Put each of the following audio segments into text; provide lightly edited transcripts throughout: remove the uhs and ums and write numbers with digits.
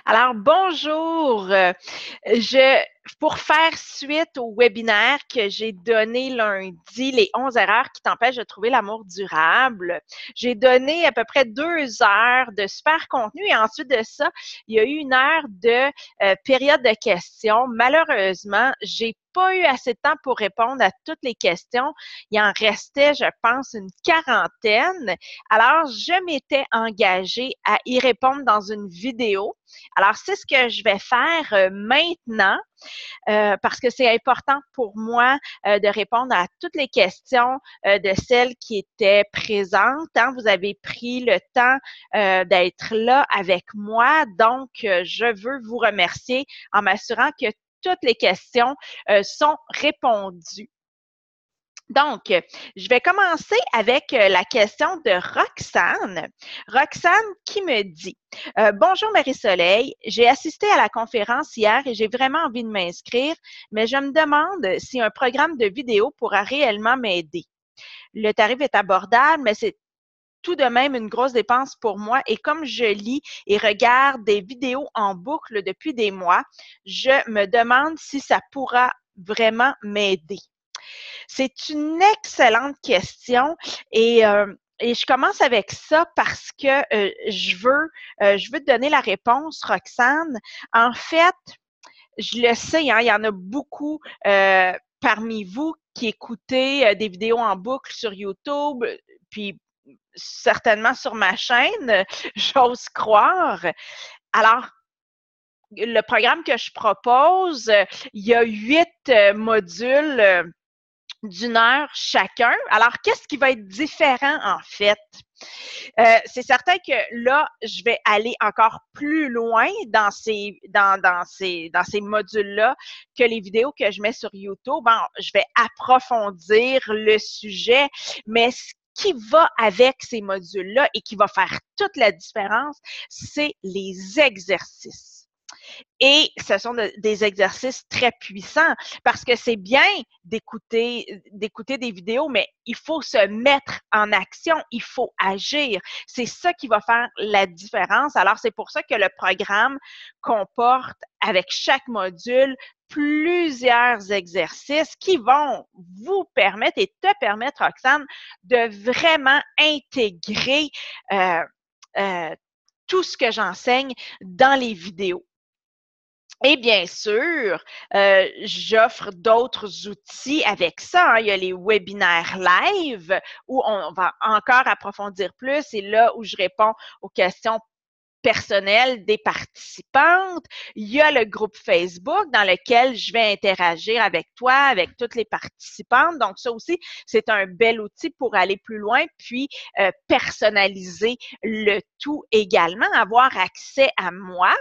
Alors, bonjour. Pour faire suite au webinaire que j'ai donné lundi, les 11 erreurs qui t'empêchent de trouver l'amour durable, j'ai donné à peu près 2 heures de super contenu et ensuite de ça, il y a eu 1 heure de période de questions. Malheureusement, j'ai pas eu assez de temps pour répondre à toutes les questions. Il en restait, je pense, une quarantaine. Alors, je m'étais engagée à y répondre dans une vidéo. Alors, c'est ce que je vais faire maintenant parce que c'est important pour moi de répondre à toutes les questions de celles qui étaient présentes. Hein. Vous avez pris le temps d'être là avec moi. Donc, je veux vous remercier en m'assurant que toutes les questions sont répondues. Donc, je vais commencer avec la question de Roxane. Roxane qui me dit Bonjour Marie-Soleil, j'ai assisté à la conférence hier et j'ai vraiment envie de m'inscrire, mais je me demande si un programme de vidéo pourra réellement m'aider. Le tarif est abordable, mais c'est tout de même une grosse dépense pour moi et comme je lis et regarde des vidéos en boucle depuis des mois, je me demande si ça pourra vraiment m'aider. C'est une excellente question et je commence avec ça parce que je veux te donner la réponse, Roxane. En fait, je le sais, hein, il y en a beaucoup parmi vous qui écoutez des vidéos en boucle sur YouTube, puis certainement sur ma chaîne, j'ose croire. Alors, le programme que je propose, il y a 8 modules d'1 heure chacun. Alors, qu'est-ce qui va être différent en fait? C'est certain que là, je vais aller encore plus loin dans ces modules-là que les vidéos que je mets sur YouTube. Bon, je vais approfondir le sujet, mais ce qui va avec ces modules-là et qui va faire toute la différence, c'est les exercices. Et ce sont des exercices très puissants parce que c'est bien d'écouter des vidéos, mais il faut se mettre en action, il faut agir. C'est ça qui va faire la différence. Alors, c'est pour ça que le programme comporte avec chaque module plusieurs exercices qui vont vous permettre et te permettre, Roxane, de vraiment intégrer tout ce que j'enseigne dans les vidéos. Et bien sûr, j'offre d'autres outils avec ça. Hein. Il y a les webinaires live où on va encore approfondir plus et là où je réponds aux questions personnel des participantes. Il y a le groupe Facebook dans lequel je vais interagir avec toi, avec toutes les participantes. Donc, ça aussi, c'est un bel outil pour aller plus loin, puis personnaliser le tout également, avoir accès à moi.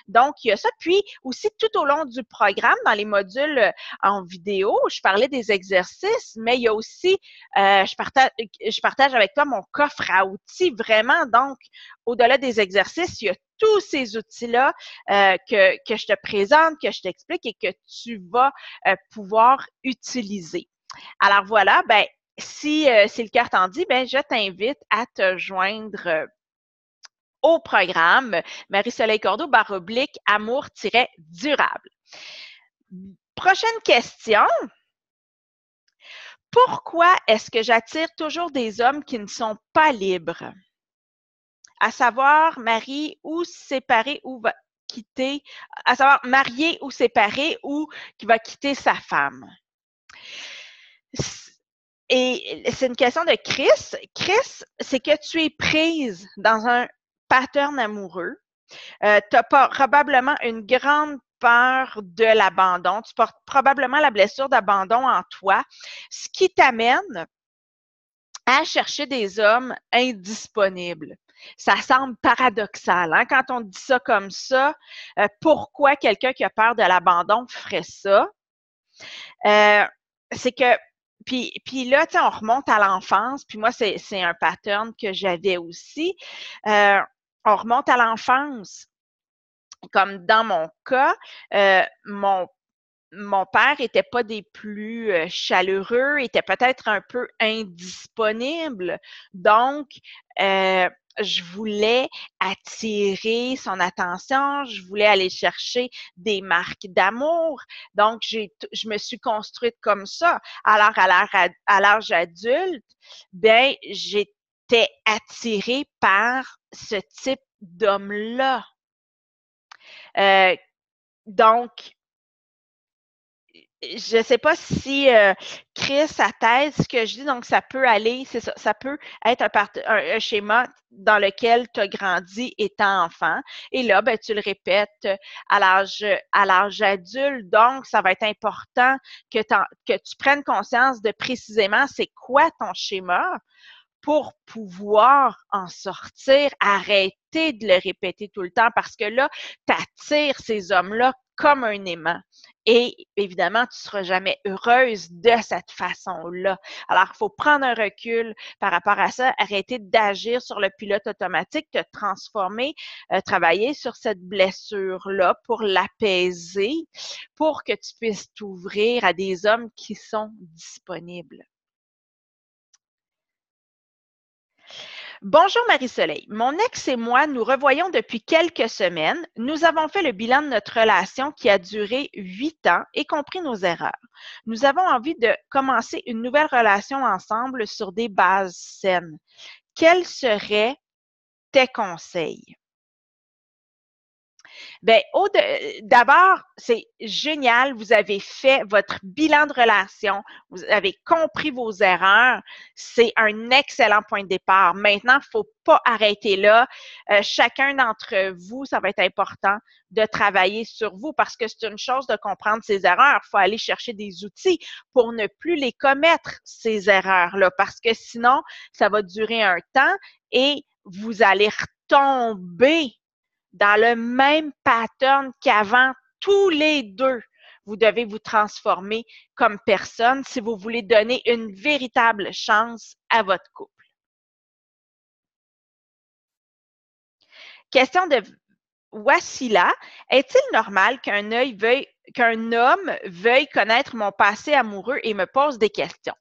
Donc, il y a ça. Puis aussi, tout au long du programme, dans les modules en vidéo, je parlais des exercices, mais il y a aussi, je partage avec toi mon coffre à outils, vraiment. Donc, au-delà des exercices, il y a tous ces outils-là que je te présente, que je t'explique et que tu vas pouvoir utiliser. Alors voilà, ben, si le cœur t'en dit, ben, je t'invite à te joindre au programme Marie-Soleil Cordeau / amour-durable. Prochaine question. Pourquoi est-ce que j'attire toujours des hommes qui ne sont pas libres? À savoir marié ou séparé ou va quitter, à savoir marié ou séparé ou qui va quitter sa femme. Et c'est une question de Chris. Chris, c'est que tu es prise dans un pattern amoureux. Tu as probablement une grande peur de l'abandon. Tu portes probablement la blessure d'abandon en toi, ce qui t'amène à chercher des hommes indisponibles. Ça semble paradoxal, hein? Quand on dit ça comme ça, pourquoi quelqu'un qui a peur de l'abandon ferait ça? C'est que, puis là, tu sais, on remonte à l'enfance, puis moi, c'est un pattern que j'avais aussi. On remonte à l'enfance. Comme dans mon cas, mon mon père était pas des plus chaleureux, était peut-être un peu indisponible. Donc, je voulais attirer son attention, je voulais aller chercher des marques d'amour. Donc, je me suis construite comme ça. Alors, à l'âge adulte, ben, j'étais attirée par ce type d'homme-là. Donc, je ne sais pas si Chris atteste ce que je dis, donc ça peut aller, c'est ça, ça peut être un schéma dans lequel tu as grandi étant enfant. Et là, ben, tu le répètes à l'âge adulte. Donc, ça va être important que tu prennes conscience de précisément c'est quoi ton schéma pour pouvoir en sortir, arrêter de le répéter tout le temps parce que là, tu attires ces hommes-là comme un aimant. Et évidemment, tu ne seras jamais heureuse de cette façon-là. Alors, il faut prendre un recul par rapport à ça, arrêter d'agir sur le pilote automatique, te transformer, travailler sur cette blessure-là pour l'apaiser, pour que tu puisses t'ouvrir à des hommes qui sont disponibles. Bonjour Marie-Soleil. Mon ex et moi nous revoyons depuis quelques semaines. Nous avons fait le bilan de notre relation qui a duré 8 ans et compris nos erreurs. Nous avons envie de commencer une nouvelle relation ensemble sur des bases saines. Quels seraient tes conseils? Bien, d'abord, c'est génial. Vous avez fait votre bilan de relation. Vous avez compris vos erreurs. C'est un excellent point de départ. Maintenant, il ne faut pas arrêter là. Chacun d'entre vous, ça va être important de travailler sur vous parce que c'est une chose de comprendre ses erreurs. Il faut aller chercher des outils pour ne plus les commettre, ces erreurs-là, parce que sinon, ça va durer un temps et vous allez retomber dans le même pattern qu'avant, tous les deux. Vous devez vous transformer comme personne si vous voulez donner une véritable chance à votre couple. Question de Wassila. Est-il normal qu'un homme veuille connaître mon passé amoureux et me pose des questions?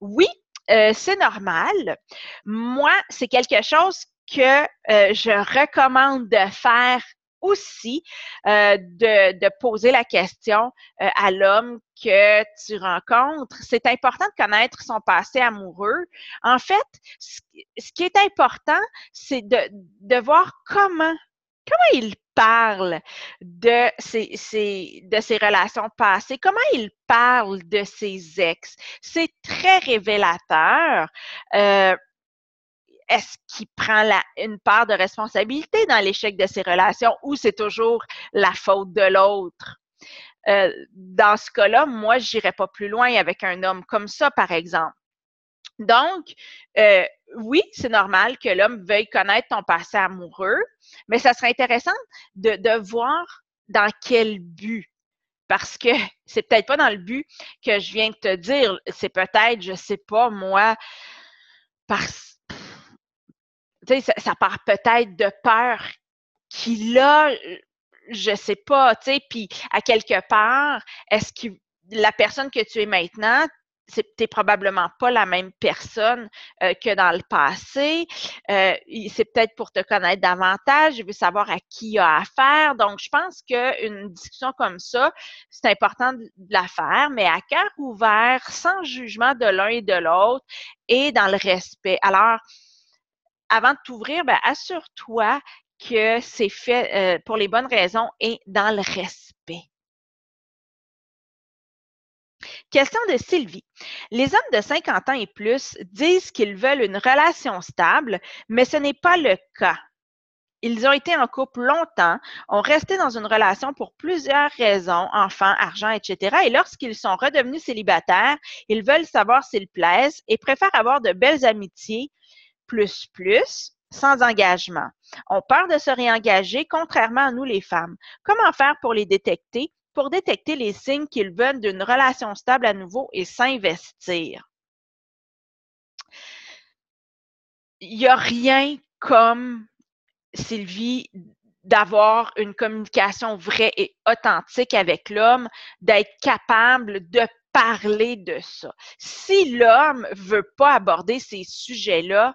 Oui, c'est normal. Moi, c'est quelque chose que je recommande de faire aussi, de poser la question à l'homme que tu rencontres. C'est important de connaître son passé amoureux. En fait, ce qui est important, c'est de voir comment il parle de ses relations passées, comment il parle de ses ex. C'est très révélateur. Est-ce qu'il prend une part de responsabilité dans l'échec de ses relations ou c'est toujours la faute de l'autre? Dans ce cas-là, moi, je n'irais pas plus loin avec un homme comme ça, par exemple. Donc, oui, c'est normal que l'homme veuille connaître ton passé amoureux, mais ça serait intéressant de voir dans quel but. Parce que c'est peut-être pas dans le but que je viens de te dire. C'est peut-être, je sais pas, moi, parce tu sais, ça part peut-être de peur qu'il a, je sais pas, tu sais, puis à quelque part, est-ce que la personne que tu es maintenant, t'es probablement pas la même personne que dans le passé. C'est peut-être pour te connaître davantage, il veut savoir à qui il a affaire. Donc, je pense qu'une discussion comme ça, c'est important de la faire, mais à cœur ouvert, sans jugement de l'un et de l'autre et dans le respect. Alors, avant de t'ouvrir, ben, assure-toi que c'est fait pour les bonnes raisons et dans le respect. Question de Sylvie. Les hommes de 50 ans et plus disent qu'ils veulent une relation stable, mais ce n'est pas le cas. Ils ont été en couple longtemps, ont resté dans une relation pour plusieurs raisons, enfants, argent, etc. Et lorsqu'ils sont redevenus célibataires, ils veulent savoir s'ils plaisent et préfèrent avoir de belles amitiés sans engagement. Ont peur de se réengager, contrairement à nous les femmes. Comment faire pour les détecter, pour détecter les signes qu'ils veulent d'une relation stable à nouveau et s'investir? Il n'y a rien comme, Sylvie, d'avoir une communication vraie et authentique avec l'homme, d'être capable de parler de ça. Si l'homme veut pas aborder ces sujets-là,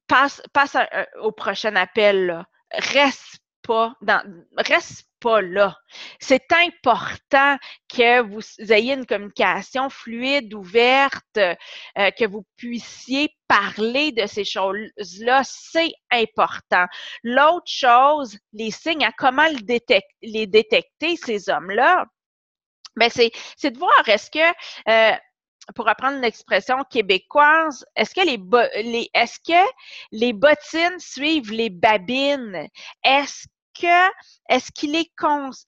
passe au prochain appel, là. Reste pas là. C'est important que vous ayez une communication fluide, ouverte, que vous puissiez parler de ces choses-là. C'est important. L'autre chose, les signes, à comment les détecter, ces hommes-là, ben c'est de voir est-ce que pour reprendre une expression québécoise, est-ce que est-ce que les bottines suivent les babines? Est-ce que est-ce qu'il est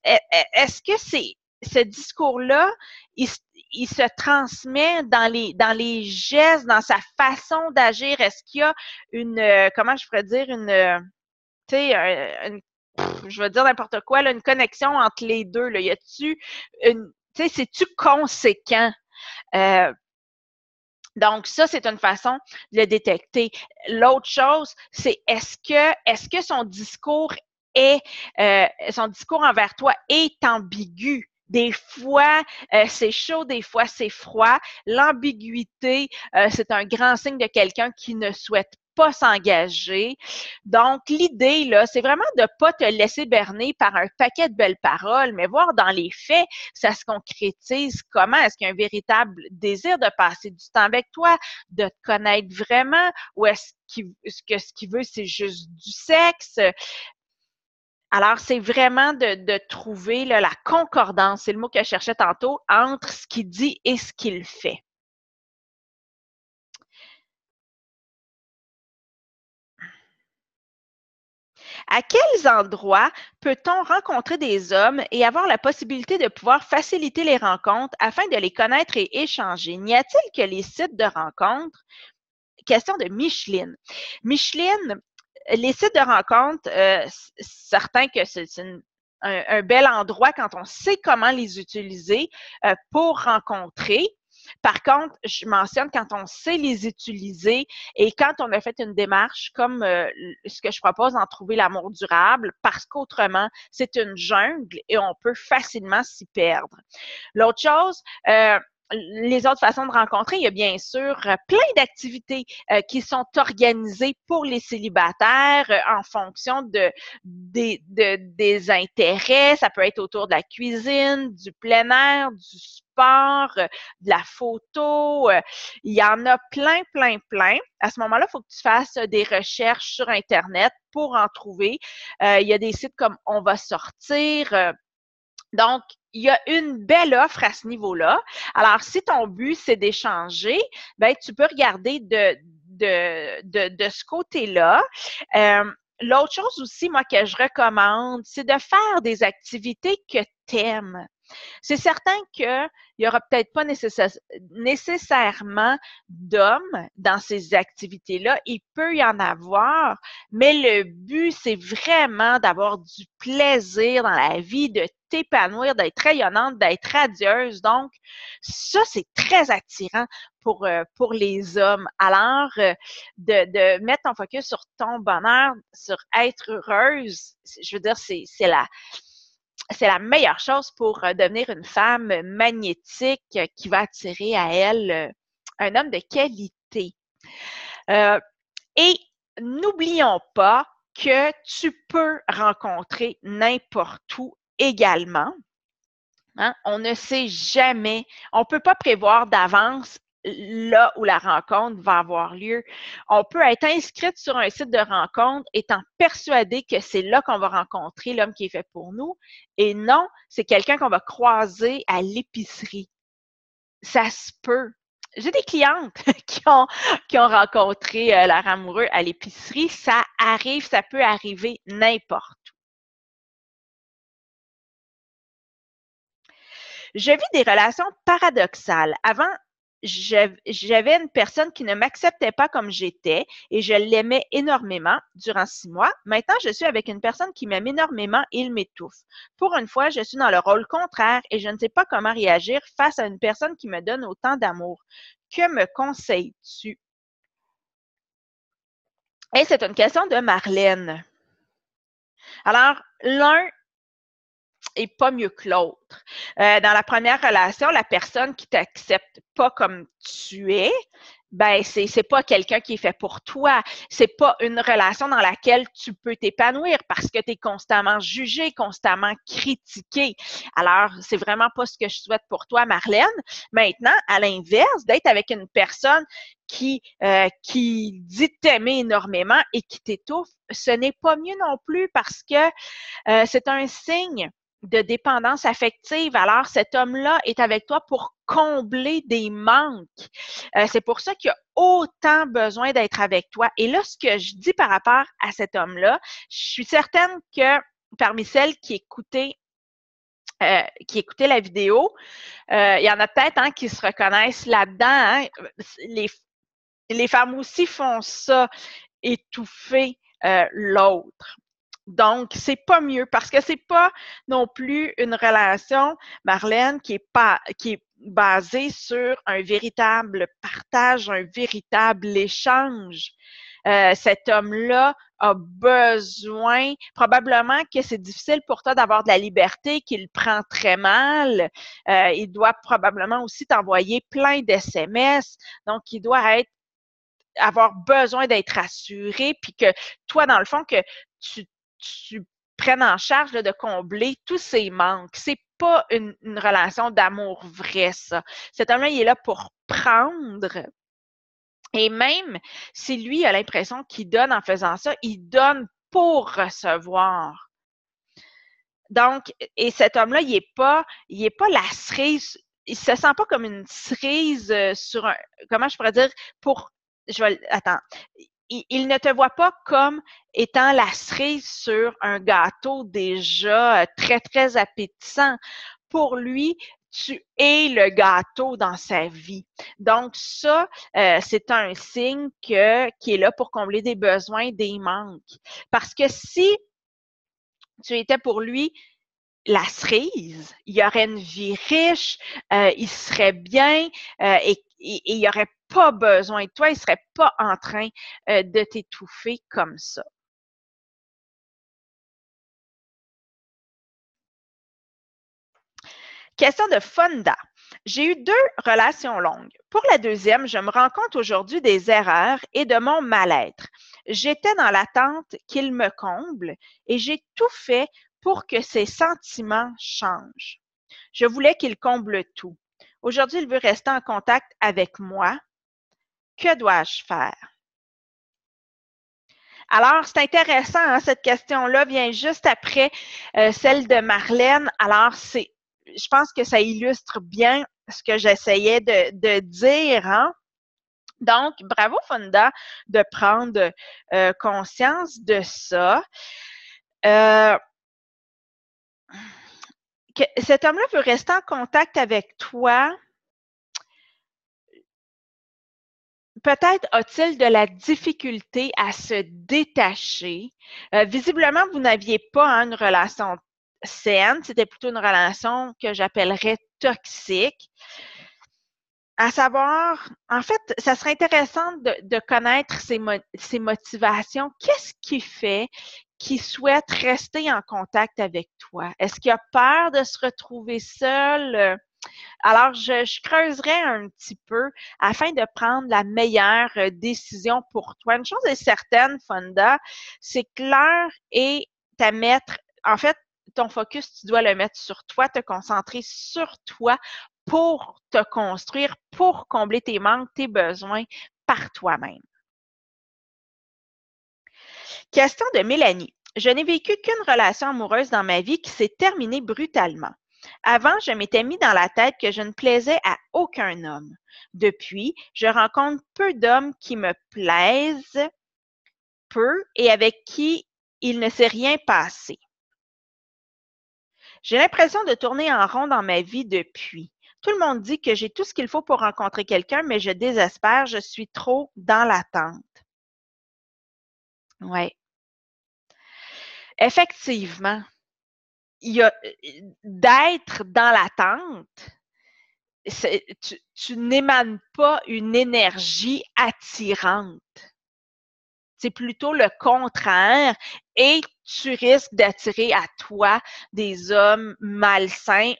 est-ce que ce discours-là, il se transmet dans les gestes, dans sa façon d'agir? Est-ce qu'il y a une comment je pourrais dire tu sais je vais dire n'importe quoi là, une connexion entre les deux là, y a-tu une tu sais c'est-tu conséquent? Donc, ça, c'est une façon de le détecter. L'autre chose, c'est est-ce que son discours envers toi est ambigu? Des fois, c'est chaud, des fois, c'est froid. L'ambiguïté, c'est un grand signe de quelqu'un qui ne souhaite pas s'engager. Donc, l'idée, là, c'est vraiment de ne pas te laisser berner par un paquet de belles paroles, mais voir dans les faits, ça se concrétise comment? Est-ce qu'il y a un véritable désir de passer du temps avec toi, de te connaître vraiment, ou est-ce que ce qu'il veut, c'est juste du sexe? Alors, c'est vraiment de trouver là, la concordance, c'est le mot que je cherchais tantôt, entre ce qu'il dit et ce qu'il fait. À quels endroits peut-on rencontrer des hommes et avoir la possibilité de pouvoir faciliter les rencontres afin de les connaître et échanger? N'y a-t-il que les sites de rencontres? Question de Micheline. Micheline, les sites de rencontres, certains que c'est un bel endroit quand on sait comment les utiliser pour rencontrer. Par contre, je mentionne quand on sait les utiliser et quand on a fait une démarche comme ce que je propose en trouver l'amour durable, parce qu'autrement, c'est une jungle et on peut facilement s'y perdre. L'autre chose, les autres façons de rencontrer, il y a bien sûr plein d'activités qui sont organisées pour les célibataires en fonction des intérêts. Ça peut être autour de la cuisine, du plein air, du sport, de la photo. Il y en a plein, plein, plein. À ce moment-là, il faut que tu fasses des recherches sur Internet pour en trouver. Il y a des sites comme On va sortir. Donc, il y a une belle offre à ce niveau-là. Alors, si ton but, c'est d'échanger, ben, tu peux regarder de ce côté-là. L'autre chose aussi, moi, que je recommande, c'est de faire des activités que tu aimes. C'est certain qu'il n'y aura peut-être pas nécessairement d'hommes dans ces activités-là. Il peut y en avoir, mais le but, c'est vraiment d'avoir du plaisir dans la vie, de t'épanouir, d'être rayonnante, d'être radieuse. Donc, ça, c'est très attirant pour les hommes. Alors, de mettre ton focus sur ton bonheur, sur être heureuse, je veux dire, c'est la meilleure chose pour devenir une femme magnétique qui va attirer à elle un homme de qualité. Et n'oublions pas que tu peux rencontrer n'importe où également. Hein? On ne sait jamais, on ne peut pas prévoir d'avance là où la rencontre va avoir lieu. On peut être inscrite sur un site de rencontre étant persuadé que c'est là qu'on va rencontrer l'homme qui est fait pour nous. Et non, c'est quelqu'un qu'on va croiser à l'épicerie. Ça se peut. J'ai des clientes qui ont rencontré leur amoureux à l'épicerie. Ça arrive, ça peut arriver n'importe où. Je vis des relations paradoxales. Avant, j'avais une personne qui ne m'acceptait pas comme j'étais et je l'aimais énormément durant 6 mois. Maintenant, je suis avec une personne qui m'aime énormément et il m'étouffe. Pour une fois, je suis dans le rôle contraire et je ne sais pas comment réagir face à une personne qui me donne autant d'amour. Que me conseilles-tu? Et c'est une question de Marlène. Alors, l'un est pas mieux que l'autre. Dans la première relation, la personne qui t'accepte pas comme tu es, ben c'est pas quelqu'un qui est fait pour toi. C'est pas une relation dans laquelle tu peux t'épanouir parce que tu es constamment jugé, constamment critiqué. Alors, c'est vraiment pas ce que je souhaite pour toi, Marlène. Maintenant, à l'inverse, d'être avec une personne qui dit t'aimer énormément et qui t'étouffe, ce n'est pas mieux non plus parce que c'est un signe de dépendance affective. Alors, cet homme-là est avec toi pour combler des manques. C'est pour ça qu'il a autant besoin d'être avec toi. Et là, ce que je dis par rapport à cet homme-là, je suis certaine que parmi celles qui écoutaient la vidéo, il y en a peut-être qui se reconnaissent là-dedans. Hein. Les femmes aussi font ça, étouffer l'autre. Donc, c'est pas mieux parce que c'est pas non plus une relation, Marlène, qui est basée sur un véritable partage, un véritable échange. Cet homme-là a besoin, probablement que c'est difficile pour toi d'avoir de la liberté, qu'il prend très mal. Il doit probablement aussi t'envoyer plein d'SMS. Donc, il doit avoir besoin d'être assuré, puis que toi, dans le fond, que tu prennes en charge là, de combler tous ces manques. C'est pas une relation d'amour vrai, ça. Cet homme-là, il est là pour prendre. Et même si lui a l'impression qu'il donne en faisant ça, il donne pour recevoir. Donc, et cet homme-là, il est pas la cerise, il se sent pas comme une cerise sur un, comment je pourrais dire, attends, il ne te voit pas comme étant la cerise sur un gâteau déjà très, très appétissant. Pour lui, tu es le gâteau dans sa vie. Donc, ça, c'est un signe qui est là pour combler des besoins, des manques. Parce que si tu étais pour lui la cerise, il y aurait une vie riche, il serait bien et il n'y aurait pas besoin de toi, il ne serait pas en train de t'étouffer comme ça. Question de Fonda. J'ai eu 2 relations longues. Pour la deuxième, je me rends compte aujourd'hui des erreurs et de mon mal-être. J'étais dans l'attente qu'il me comble et j'ai tout fait pour que ses sentiments changent. Je voulais qu'il comble tout. Aujourd'hui, il veut rester en contact avec moi. Que dois-je faire? Alors, c'est intéressant, hein, cette question-là vient juste après celle de Marlène. Alors, je pense que ça illustre bien ce que j'essayais de dire. Hein? Donc, bravo Fonda de prendre conscience de ça. Cet homme-là veut rester en contact avec toi. Peut-être a-t-il de la difficulté à se détacher. Visiblement, vous n'aviez pas une relation saine, c'était plutôt une relation que j'appellerais toxique. À savoir, en fait, ça serait intéressant de connaître ses motivations. Qu'est-ce qui fait qu'il souhaite rester en contact avec toi? Est-ce qu'il a peur de se retrouver seul? Alors, je creuserai un petit peu afin de prendre la meilleure décision pour toi. Une chose est certaine, Fonda, c'est que l'heure est à mettre, en fait, ton focus, tu dois le mettre sur toi, te concentrer sur toi pour te construire, pour combler tes manques, tes besoins par toi-même. Question de Mélanie. Je n'ai vécu qu'une relation amoureuse dans ma vie qui s'est terminée brutalement. Avant, je m'étais mis dans la tête que je ne plaisais à aucun homme. Depuis, je rencontre peu d'hommes qui me plaisent peu et avec qui il ne s'est rien passé. J'ai l'impression de tourner en rond dans ma vie depuis. Tout le monde dit que j'ai tout ce qu'il faut pour rencontrer quelqu'un, mais je désespère, je suis trop dans l'attente. Oui. Effectivement, il y a d'être dans l'attente, tu n'émanes pas une énergie attirante. C'est plutôt le contraire et tu risques d'attirer à toi des hommes malsains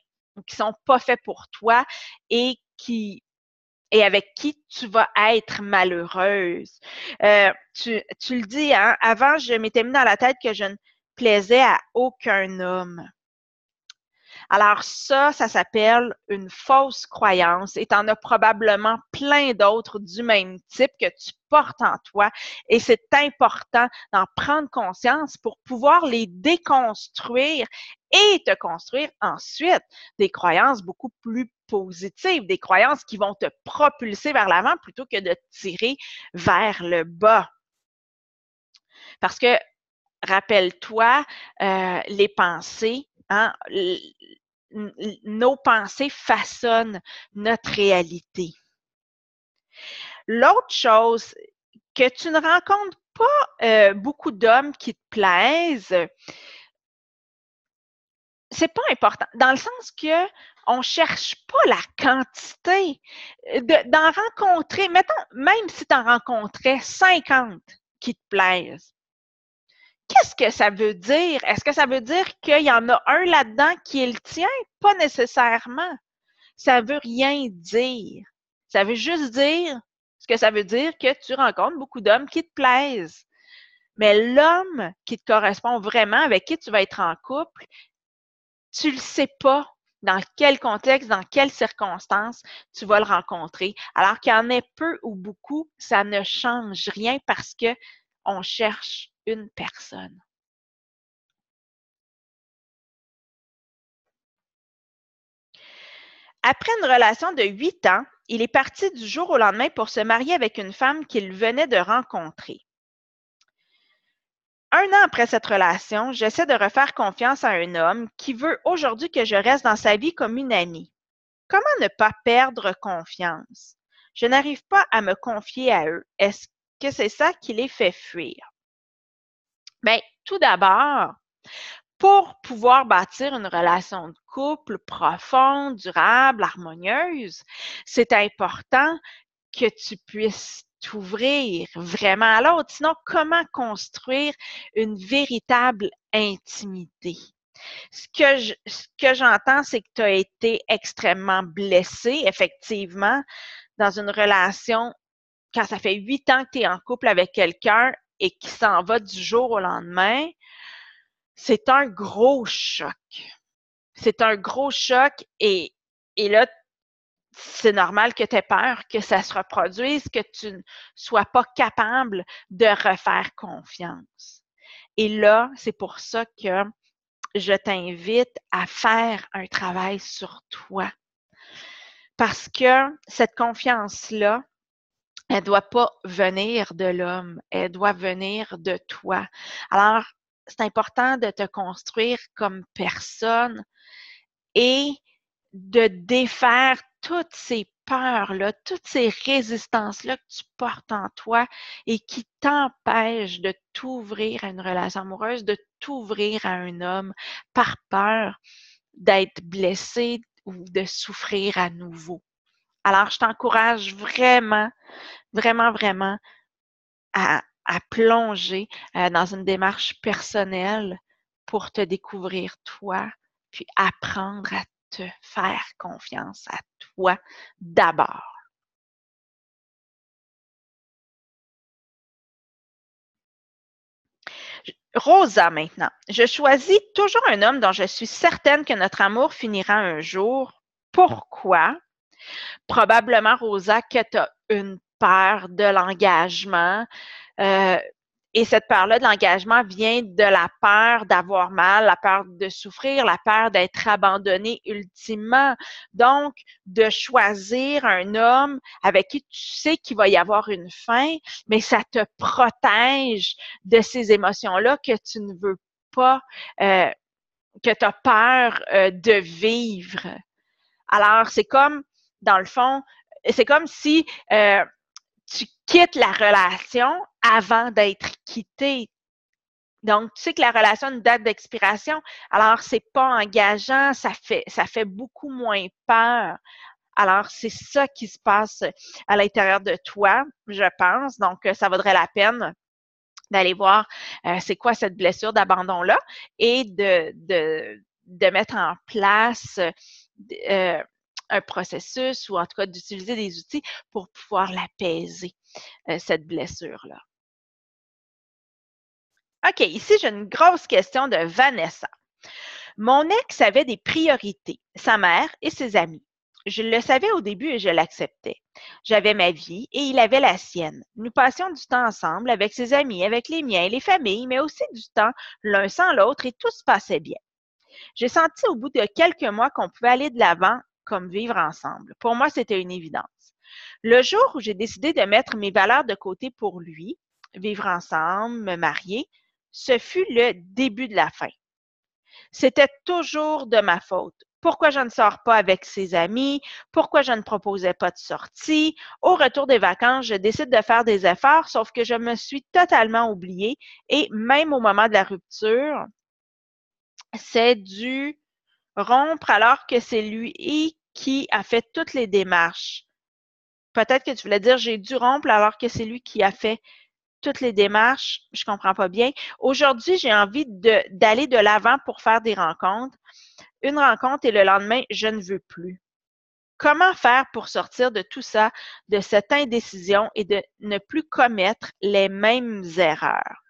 qui sont pas faits pour toi et avec qui tu vas être malheureuse. Tu le dis, hein, avant, je m'étais mis dans la tête que je ne plaisais à aucun homme. Alors ça s'appelle une fausse croyance et tu en as probablement plein d'autres du même type que tu portes en toi et c'est important d'en prendre conscience pour pouvoir les déconstruire et te construire ensuite des croyances beaucoup plus positives, des croyances qui vont te propulser vers l'avant plutôt que de te tirer vers le bas. Parce que, rappelle-toi, les pensées, hein, nos pensées façonnent notre réalité. L'autre chose, que tu ne rencontres pas beaucoup d'hommes qui te plaisent, c'est pas important, dans le sens que on cherche pas la quantité. D'en rencontrer, mettons, même si tu en rencontrais 50 qui te plaisent, qu'est-ce que ça veut dire? Est-ce que ça veut dire qu'il y en a un là-dedans qui est le tien? Pas nécessairement. Ça veut rien dire. Ça veut juste dire ce que ça veut dire que tu rencontres beaucoup d'hommes qui te plaisent. Mais l'homme qui te correspond vraiment, avec qui tu vas être en couple, tu le sais pas dans quel contexte, dans quelles circonstances tu vas le rencontrer. Alors qu'il y en ait peu ou beaucoup, ça ne change rien parce que on cherche une personne. Après une relation de 8 ans, il est parti du jour au lendemain pour se marier avec une femme qu'il venait de rencontrer. 1 an après cette relation, j'essaie de refaire confiance à un homme qui veut aujourd'hui que je reste dans sa vie comme une amie. Comment ne pas perdre confiance? Je n'arrive pas à me confier à eux. Est-ce que c'est ça qui les fait fuir? Bien, tout d'abord, pour pouvoir bâtir une relation de couple profonde, durable, harmonieuse, c'est important que tu puisses t'ouvrir vraiment à l'autre. Sinon, comment construire une véritable intimité? Ce que j'entends, c'est que tu as été extrêmement blessé, effectivement, dans une relation, quand ça fait 8 ans que tu es en couple avec quelqu'un et qui s'en va du jour au lendemain, c'est un gros choc. C'est un gros choc et là, c'est normal que tu aies peur que ça se reproduise, que tu ne sois pas capable de refaire confiance. Et là, c'est pour ça que je t'invite à faire un travail sur toi. Parce que cette confiance-là, elle ne doit pas venir de l'homme, elle doit venir de toi. Alors, c'est important de te construire comme personne et de défaire toutes ces peurs-là, toutes ces résistances-là que tu portes en toi et qui t'empêchent de t'ouvrir à une relation amoureuse, de t'ouvrir à un homme par peur d'être blessé ou de souffrir à nouveau. Alors, je t'encourage vraiment, vraiment, vraiment à plonger dans une démarche personnelle pour te découvrir toi, puis apprendre à te faire confiance à toi d'abord. Rosa maintenant. Je choisis toujours un homme dont je suis certaine que notre amour finira un jour. Pourquoi? Probablement, Rosa, que tu as une peur de l'engagement. Et cette peur-là de l'engagement vient de la peur d'avoir mal, la peur de souffrir, la peur d'être abandonné ultimement. Donc, de choisir un homme avec qui tu sais qu'il va y avoir une fin, mais ça te protège de ces émotions-là que tu ne veux pas, que tu as peur de vivre. Alors, c'est comme, dans le fond, c'est comme si tu quittes la relation avant d'être quitté. Donc, tu sais que la relation a une date d'expiration, alors c'est pas engageant, ça fait beaucoup moins peur. Alors, c'est ça qui se passe à l'intérieur de toi, je pense. Donc, ça vaudrait la peine d'aller voir c'est quoi cette blessure d'abandon-là et de mettre en place un processus ou en tout cas d'utiliser des outils pour pouvoir l'apaiser, cette blessure-là. OK, ici, j'ai une grosse question de Vanessa. Mon ex avait des priorités, sa mère et ses amis. Je le savais au début et je l'acceptais. J'avais ma vie et il avait la sienne. Nous passions du temps ensemble avec ses amis, avec les miens, les familles, mais aussi du temps l'un sans l'autre et tout se passait bien. J'ai senti au bout de quelques mois qu'on pouvait aller de l'avant comme vivre ensemble. Pour moi, c'était une évidence. Le jour où j'ai décidé de mettre mes valeurs de côté pour lui, vivre ensemble, me marier, ce fut le début de la fin. C'était toujours de ma faute. Pourquoi je ne sors pas avec ses amis? Pourquoi je ne proposais pas de sortie? Au retour des vacances, je décide de faire des efforts, sauf que je me suis totalement oubliée et même au moment de la rupture, c'est dû rompre alors que c'est lui qui a fait toutes les démarches. Peut-être que tu voulais dire j'ai dû rompre alors que c'est lui qui a fait toutes les démarches. Je comprends pas bien. Aujourd'hui, j'ai envie d'aller de l'avant pour faire des rencontres. Une rencontre et le lendemain, je ne veux plus. Comment faire pour sortir de tout ça, de cette indécision et de ne plus commettre les mêmes erreurs?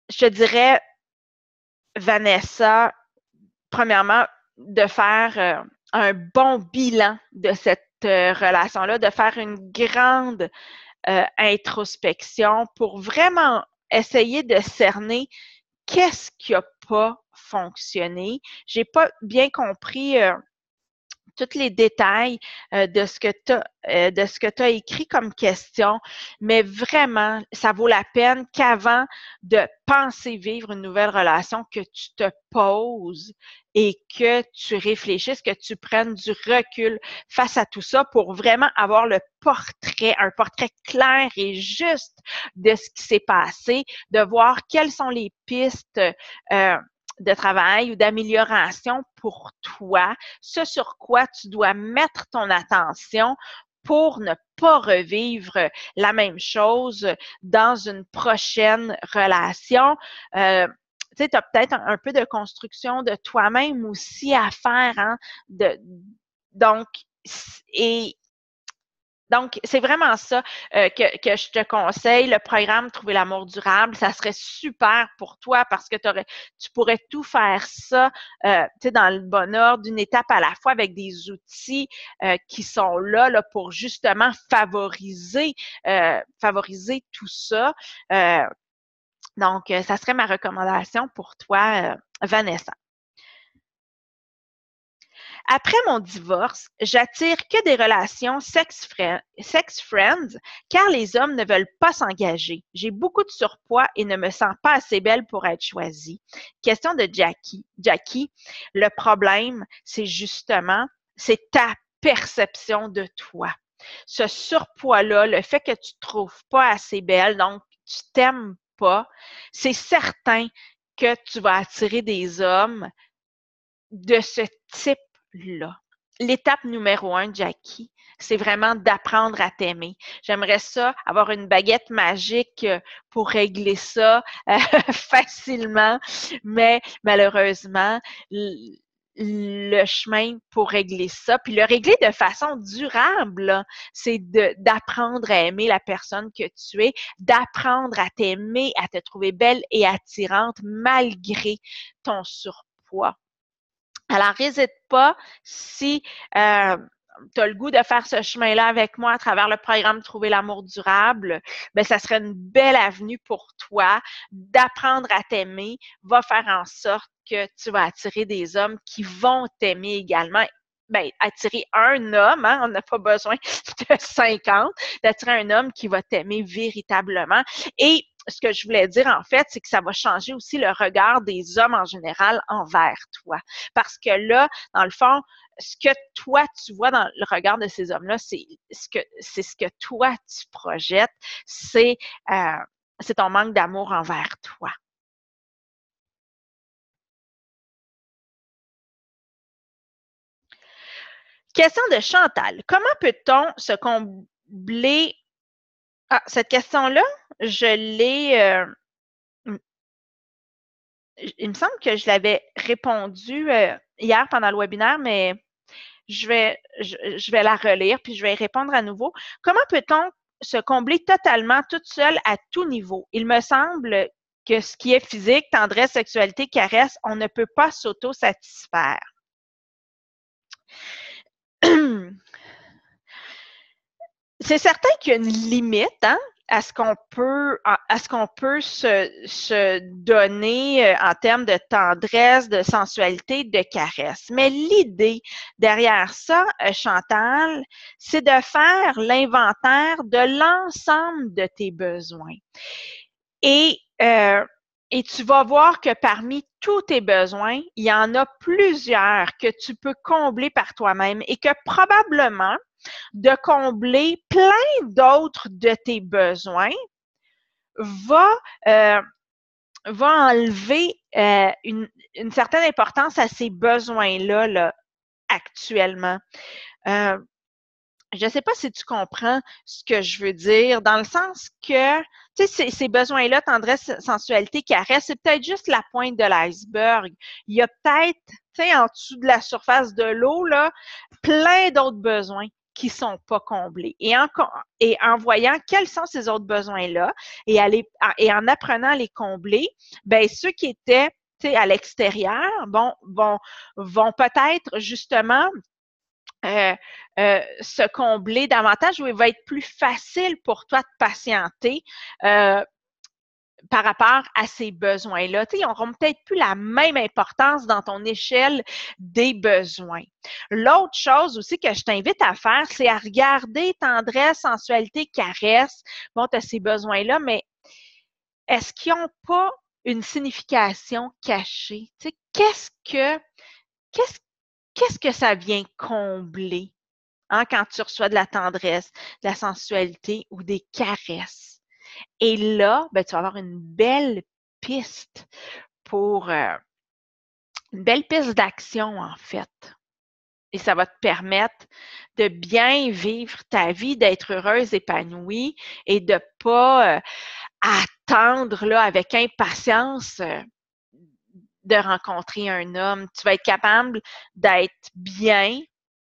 Je te dirais, Vanessa, premièrement, de faire un bon bilan de cette relation-là, de faire une grande introspection pour vraiment essayer de cerner qu'est-ce qui n'a pas fonctionné. J'ai pas bien compris tous les détails de ce que tu as écrit comme question, mais vraiment, ça vaut la peine qu'avant de penser vivre une nouvelle relation, que tu te poses et que tu réfléchisses, que tu prennes du recul face à tout ça pour vraiment avoir un portrait clair et juste de ce qui s'est passé, de voir quelles sont les pistes de travail ou d'amélioration pour toi, ce sur quoi tu dois mettre ton attention pour ne pas revivre la même chose dans une prochaine relation. Tu sais, tu as peut-être un peu de construction de toi-même aussi à faire. Hein? Donc, et donc, c'est vraiment ça que je te conseille. Le programme Trouver l'amour durable, ça serait super pour toi parce que tu pourrais tout faire ça dans le bon ordre, d'une étape à la fois avec des outils qui sont là pour justement favoriser tout ça. Donc, ça serait ma recommandation pour toi, Vanessa. Après mon divorce, j'attire que des relations sex-friends car les hommes ne veulent pas s'engager. J'ai beaucoup de surpoids et ne me sens pas assez belle pour être choisie. Question de Jackie. Jackie, le problème, c'est ta perception de toi. Ce surpoids-là, le fait que tu ne te trouves pas assez belle, donc tu t'aimes pas, c'est certain que tu vas attirer des hommes de ce type-là. L'étape numéro 1, Jackie, c'est vraiment d'apprendre à t'aimer. J'aimerais ça, avoir une baguette magique pour régler ça facilement, mais malheureusement, le chemin pour régler ça, puis le régler de façon durable, c'est d'apprendre à aimer la personne que tu es, d'apprendre à t'aimer, à te trouver belle et attirante malgré ton surpoids. Alors, n'hésite pas si tu as le goût de faire ce chemin-là avec moi à travers le programme Trouver l'amour durable, ben, ça serait une belle avenue pour toi d'apprendre à t'aimer, va faire en sorte que tu vas attirer des hommes qui vont t'aimer également. Ben, attirer un homme, hein, on n'a pas besoin de 50, d'attirer un homme qui va t'aimer véritablement. Et ce que je voulais dire, en fait, c'est que ça va changer aussi le regard des hommes en général envers toi. Parce que là, dans le fond, ce que toi, tu vois dans le regard de ces hommes-là, c'est ce que toi, tu projettes, c'est ton manque d'amour envers toi. Question de Chantal. Comment peut-on se combler Ah, cette question-là, je l'ai, il me semble que je l'avais répondu hier pendant le webinaire, mais je vais la relire puis je vais y répondre à nouveau. Comment peut-on se combler totalement toute seule à tout niveau? Il me semble que ce qui est physique, tendresse, sexualité, caresse, on ne peut pas s'auto-satisfaire. C'est certain qu'il y a une limite, hein, à ce qu'on peut se donner en termes de tendresse, de sensualité, de caresse. Mais l'idée derrière ça, Chantal, c'est de faire l'inventaire de l'ensemble de tes besoins. Et, et tu vas voir que parmi tous tes besoins, il y en a plusieurs que tu peux combler par toi-même et que probablement de combler plein d'autres de tes besoins va, va enlever une certaine importance à ces besoins-là là, actuellement. Je ne sais pas si tu comprends ce que je veux dire, dans le sens que, tu sais, ces besoins-là, tendresse, sensualité, caresse, c'est peut-être juste la pointe de l'iceberg. Il y a peut-être, tu sais, en dessous de la surface de l'eau, là, plein d'autres besoins qui sont pas comblés. Et en voyant quels sont ces autres besoins-là et en apprenant à les combler, ben ceux qui étaient, tu sais, à l'extérieur, bon, vont peut-être justement se combler davantage, où il va être plus facile pour toi de patienter par rapport à ces besoins-là. Tu sais, ils n'auront peut-être plus la même importance dans ton échelle des besoins. L'autre chose aussi que je t'invite à faire, c'est à regarder tendresse, sensualité, caresse. Bon, tu as ces besoins-là, mais est-ce qu'ils n'ont pas une signification cachée? Tu sais, qu'est-ce que ça vient combler? Hein, quand tu reçois de la tendresse, de la sensualité ou des caresses. Et là, ben, tu vas avoir une belle piste pour une belle piste d'action, en fait. Et ça va te permettre de bien vivre ta vie, d'être heureuse, épanouie et de ne pas attendre là, avec impatience de rencontrer un homme. Tu vas être capable d'être bien,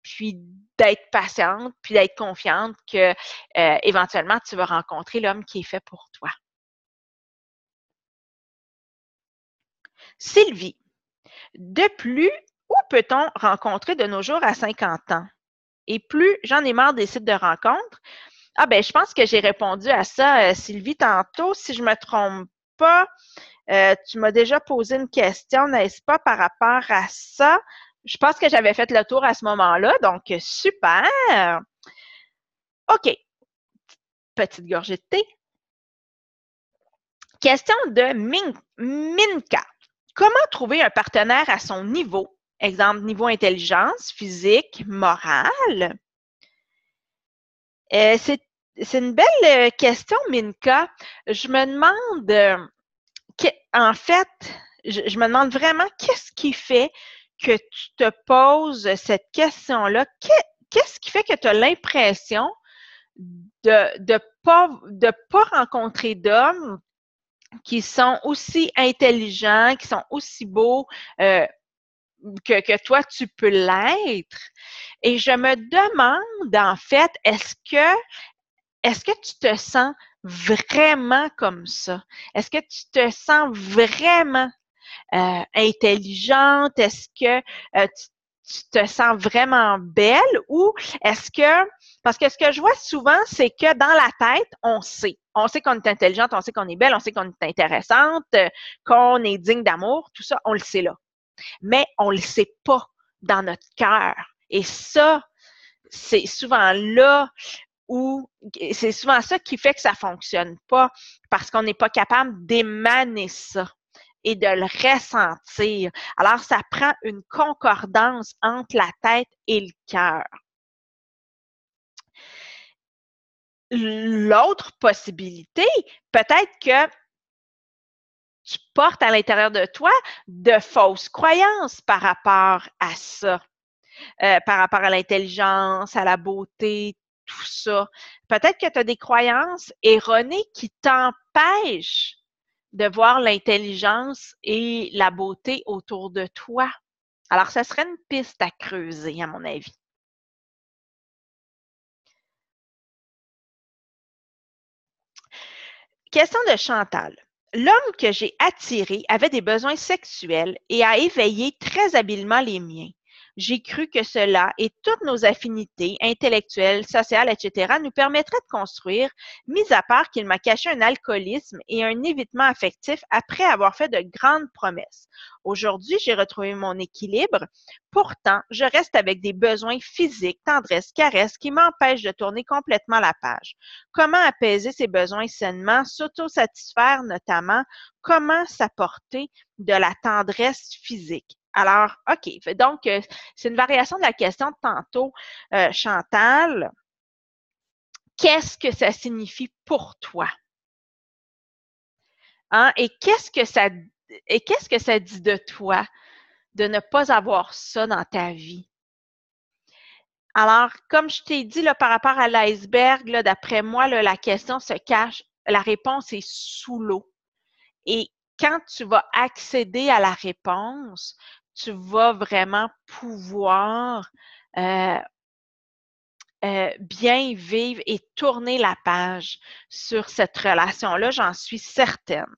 puis d'être patiente, puis d'être confiante que éventuellement tu vas rencontrer l'homme qui est fait pour toi. Sylvie, de plus, où peut-on rencontrer de nos jours à 50 ans? Et plus j'en ai marre des sites de rencontres. Ah ben, je pense que j'ai répondu à ça, Sylvie, tantôt. Si je ne me trompe pas, tu m'as déjà posé une question, n'est-ce pas, par rapport à ça? Je pense que j'avais fait le tour à ce moment-là, donc super. OK, petite gorgée de thé. Question de Minka. Comment trouver un partenaire à son niveau? Exemple, niveau intelligence, physique, morale. C'est une belle question, Minka. Je me demande, en fait, je me demande vraiment qu'est-ce qui fait que tu te poses cette question-là? Qu'est-ce qui fait que tu as l'impression de pas rencontrer d'hommes qui sont aussi intelligents, qui sont aussi beaux que toi, tu peux l'être? Et je me demande, en fait, est-ce que tu te sens vraiment comme ça? Est-ce que tu te sens vraiment intelligente? Est-ce que tu te sens vraiment belle ou est-ce que, parce que ce que je vois souvent, c'est que dans la tête, on sait. On sait qu'on est intelligente, on sait qu'on est belle, on sait qu'on est intéressante, qu'on est digne d'amour, tout ça, on le sait là. Mais on le sait pas dans notre cœur. Et ça, c'est souvent là où c'est souvent ça qui fait que ça fonctionne pas, parce qu'on n'est pas capable d'émaner ça et de le ressentir. Alors, ça prend une concordance entre la tête et le cœur. L'autre possibilité, peut-être que tu portes à l'intérieur de toi de fausses croyances par rapport à ça, par rapport à l'intelligence, à la beauté, tout ça. Peut-être que tu as des croyances erronées qui t'empêchent de voir l'intelligence et la beauté autour de toi. Alors, ça serait une piste à creuser, à mon avis. Question de Chantal. L'homme que j'ai attiré avait des besoins sexuels et a éveillé très habilement les miens. J'ai cru que cela et toutes nos affinités intellectuelles, sociales, etc. nous permettraient de construire, mis à part qu'il m'a caché un alcoolisme et un évitement affectif après avoir fait de grandes promesses. Aujourd'hui, j'ai retrouvé mon équilibre. Pourtant, je reste avec des besoins physiques, tendresse, caresse qui m'empêchent de tourner complètement la page. Comment apaiser ces besoins sainement, s'autosatisfaire notamment, comment s'apporter de la tendresse physique? Alors, OK, donc, c'est une variation de la question de tantôt, Chantal. Qu'est-ce que ça signifie pour toi? Hein? Et qu'est-ce que ça dit de toi de ne pas avoir ça dans ta vie? Alors, comme je t'ai dit là, par rapport à l'iceberg, d'après moi, là, la question se cache, la réponse est sous l'eau. Et quand tu vas accéder à la réponse, tu vas vraiment pouvoir bien vivre et tourner la page sur cette relation-là, j'en suis certaine.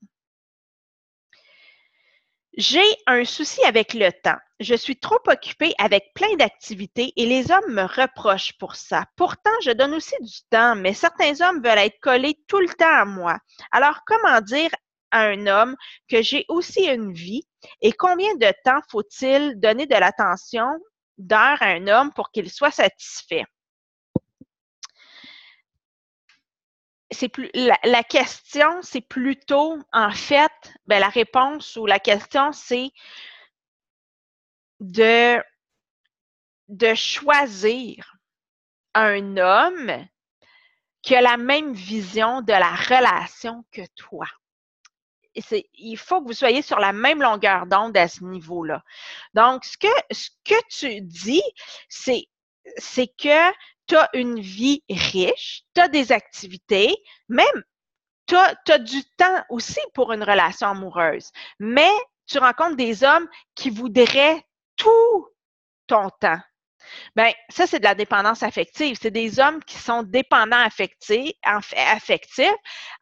J'ai un souci avec le temps. Je suis trop occupée avec plein d'activités et les hommes me reprochent pour ça. Pourtant, je donne aussi du temps, mais certains hommes veulent être collés tout le temps à moi. Alors, comment dire à un homme que j'ai aussi une vie et combien de temps faut-il donner de l'attention d'heure à un homme pour qu'il soit satisfait? La question, c'est plutôt, en fait, la réponse ou la question, c'est de choisir un homme qui a la même vision de la relation que toi. Il faut que vous soyez sur la même longueur d'onde à ce niveau-là. Donc, ce que tu dis, c'est que tu as une vie riche, tu as des activités, même tu as du temps aussi pour une relation amoureuse, mais tu rencontres des hommes qui voudraient tout ton temps. Ben, ça, c'est de la dépendance affective. C'est des hommes qui sont dépendants affectifs.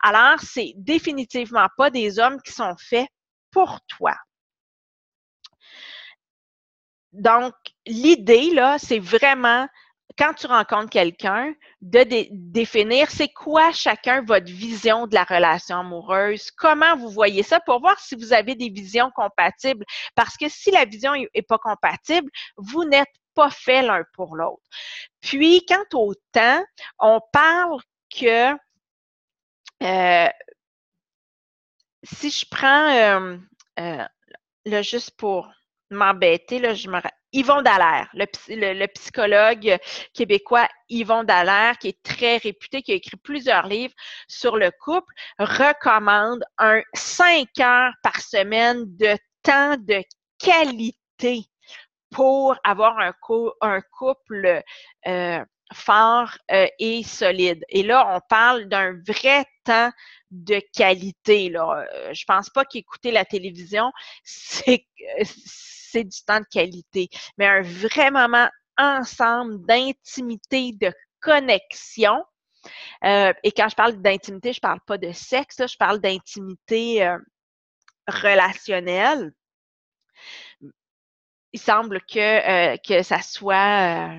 Alors, c'est définitivement pas des hommes qui sont faits pour toi. Donc, l'idée, là, c'est vraiment, quand tu rencontres quelqu'un, de définir c'est quoi chacun votre vision de la relation amoureuse, comment vous voyez ça pour voir si vous avez des visions compatibles. Parce que si la vision n'est pas compatible, vous n'êtes pas fait l'un pour l'autre. Puis, quant au temps, on parle que si je prends là, juste pour m'embêter, là, Yvon Dallaire, le psychologue québécois Yvon Dallaire, qui est très réputé, qui a écrit plusieurs livres sur le couple, recommande 5 heures par semaine de temps de qualité pour avoir un couple fort et solide. Et là, on parle d'un vrai temps de qualité. Là. Je pense pas qu'écouter la télévision, c'est du temps de qualité. Mais un vrai moment ensemble d'intimité, de connexion. Et quand je parle d'intimité, je parle pas de sexe, là, je parle d'intimité relationnelle. Il semble que ça soit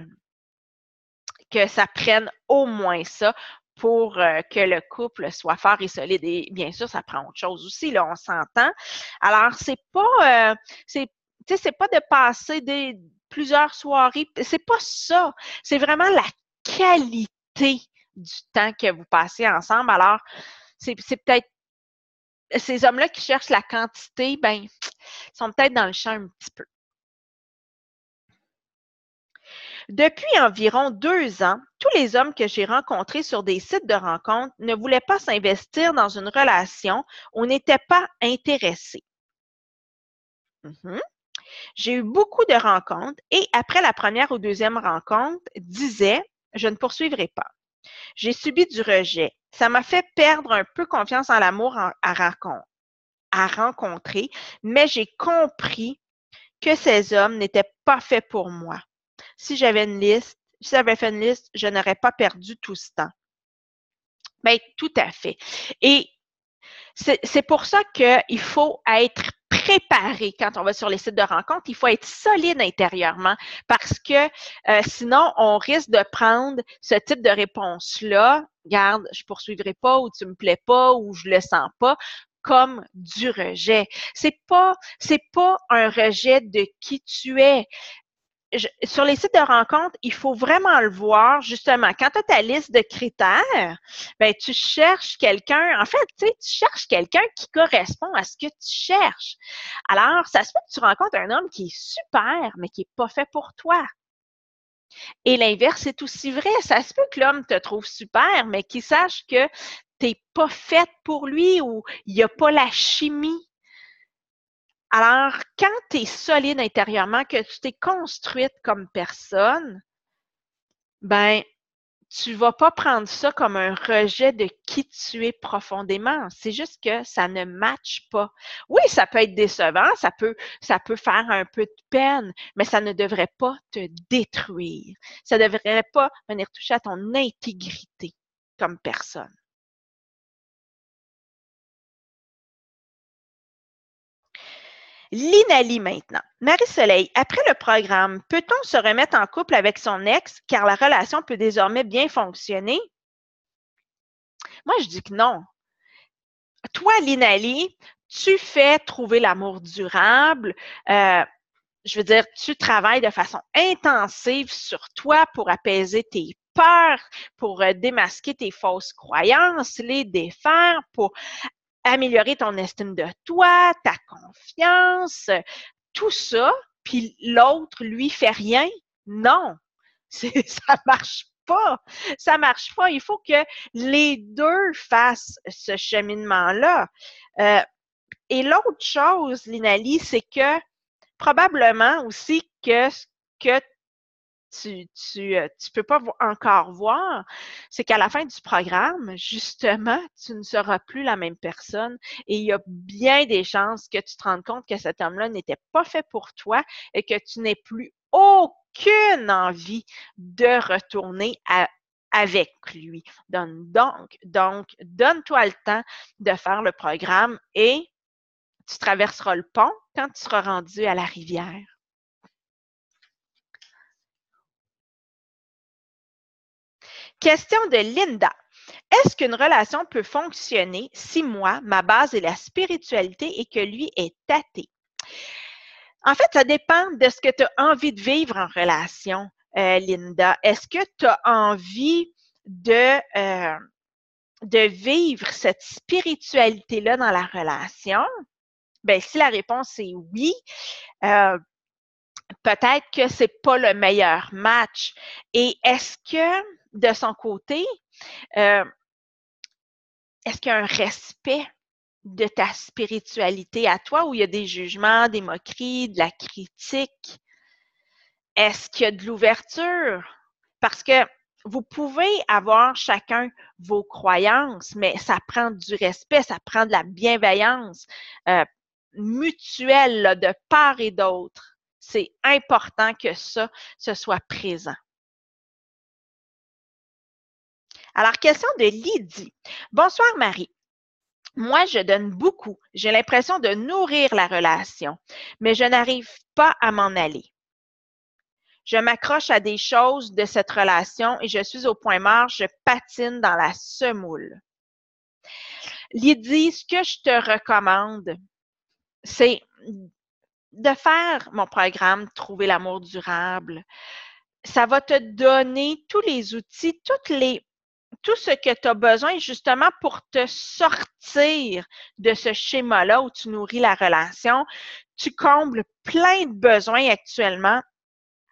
que ça prenne au moins ça pour que le couple soit fort et solide. Et bien sûr, ça prend autre chose aussi, là, on s'entend. Alors, c'est pas de passer plusieurs soirées, c'est pas ça. C'est vraiment la qualité du temps que vous passez ensemble. Alors, c'est peut-être ces hommes-là qui cherchent la quantité, ben, sont peut-être dans le champ un petit peu. Depuis environ 2 ans, tous les hommes que j'ai rencontrés sur des sites de rencontres ne voulaient pas s'investir dans une relation ou n'étaient pas intéressés. J'ai eu beaucoup de rencontres et après la première ou deuxième rencontre, disaient « je ne poursuivrai pas ». J'ai subi du rejet. Ça m'a fait perdre un peu confiance en l'amour à rencontrer, mais j'ai compris que ces hommes n'étaient pas faits pour moi. Si j'avais fait une liste, je n'aurais pas perdu tout ce temps. Bien, tout à fait. Et c'est pour ça qu'il faut être préparé quand on va sur les sites de rencontres. Il faut être solide intérieurement parce que sinon, on risque de prendre ce type de réponse-là. Regarde, je poursuivrai pas ou tu me plais pas ou je le sens pas comme du rejet. C'est pas un rejet de qui tu es. Sur les sites de rencontres, il faut vraiment le voir, justement. Quand tu as ta liste de critères, ben, tu cherches quelqu'un, en fait, tu sais, tu cherches quelqu'un qui correspond à ce que tu cherches. Alors, ça se peut que tu rencontres un homme qui est super, mais qui n'est pas fait pour toi. Et l'inverse est aussi vrai. Ça se peut que l'homme te trouve super, mais qu'il sache que tu n'es pas faite pour lui ou il n'y a pas la chimie. Alors, quand tu es solide intérieurement, que tu t'es construite comme personne, ben, tu vas pas prendre ça comme un rejet de qui tu es profondément. C'est juste que ça ne matche pas. Oui, ça peut être décevant, ça peut faire un peu de peine, mais ça ne devrait pas te détruire. Ça ne devrait pas venir toucher à ton intégrité comme personne. Linali maintenant. Marie-Soleil, après le programme, peut-on se remettre en couple avec son ex car la relation peut désormais bien fonctionner? Moi, je dis que non. Toi, Linali, tu fais trouver l'amour durable. Je veux dire, tu travailles de façon intensive sur toi pour apaiser tes peurs, pour démasquer tes fausses croyances, les défaire, pour améliorer ton estime de toi, ta confiance, tout ça, puis l'autre, lui, fait rien. Non, ça marche pas. Ça marche pas. Il faut que les deux fassent ce cheminement-là. Et l'autre chose, Linali, c'est que probablement aussi que ce que tu peux pas encore voir, c'est qu'à la fin du programme, justement, tu ne seras plus la même personne et il y a bien des chances que tu te rendes compte que cet homme-là n'était pas fait pour toi et que tu n'aies plus aucune envie de retourner avec lui. Donc, donne-toi le temps de faire le programme et tu traverseras le pont quand tu seras rendu à la rivière. Question de Linda. Est-ce qu'une relation peut fonctionner si moi, ma base est la spiritualité et que lui est athée? En fait, ça dépend de ce que tu as envie de vivre en relation, Linda. Est-ce que tu as envie de vivre cette spiritualité-là dans la relation? Bien, si la réponse est oui, peut-être que c'est pas le meilleur match. Et est-ce que, de son côté, est-ce qu'il y a un respect de ta spiritualité à toi où il y a des jugements, des moqueries, de la critique? Est-ce qu'il y a de l'ouverture? Parce que vous pouvez avoir chacun vos croyances, mais ça prend du respect, ça prend de la bienveillance mutuelle là, de part et d'autre. C'est important que ça, ce soit présent. Alors, question de Lydie. Bonsoir Marie. Moi, je donne beaucoup. J'ai l'impression de nourrir la relation, mais je n'arrive pas à m'en aller. Je m'accroche à des choses de cette relation et je suis au point mort, je patine dans la semoule. Lydie, ce que je te recommande, c'est de faire mon programme Trouver l'amour durable. Ça va te donner tous les outils, tout ce que tu as besoin justement pour te sortir de ce schéma-là où tu nourris la relation. Tu combles plein de besoins actuellement